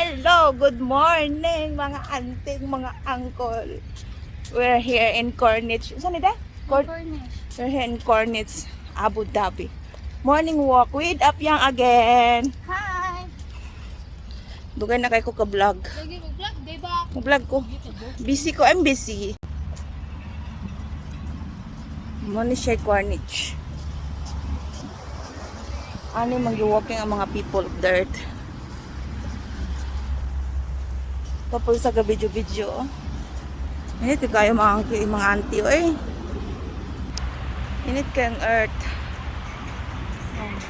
Hello, good morning mga auntie, mga uncle. We're here in Corniche. Saan ito? Cornish. We're here in Corniche, Abu Dhabi. Morning walk with Apyang again. Hi! Dugay na kay ko ka-vlog. Lagi mo vlog, diba? Vlog ko. Busy ko, I'm busy. Muna siya Corniche. Ano yung mag-walking ang mga people of the earth. Tapos sa video-video. Init kayo mga auntie, oy. Init kayong earth. Oh.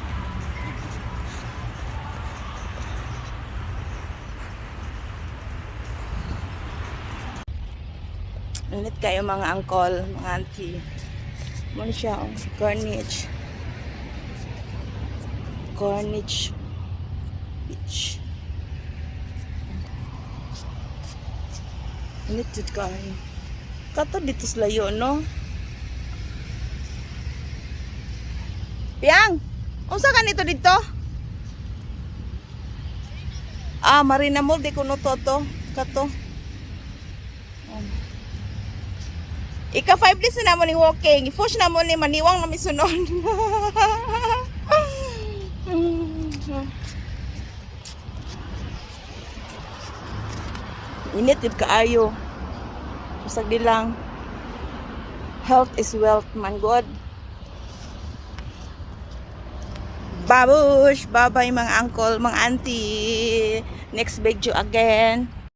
Init kayo mga uncle, mga auntie. Muna siya, oh. Corniche. Corniche Beach. Init jud kayo. Kato dito sa layo, no? Piang! Unsa ka nito dito? Ah, Marina Mall, di ko no to. Kato. Ika 5 days na mo ni walking. I-push na mo ni maniwang na misunon. Init yun kaayo. Usag di lang. Health is wealth, man God. Babush! Bye-bye mga uncle, mga auntie. Next video again.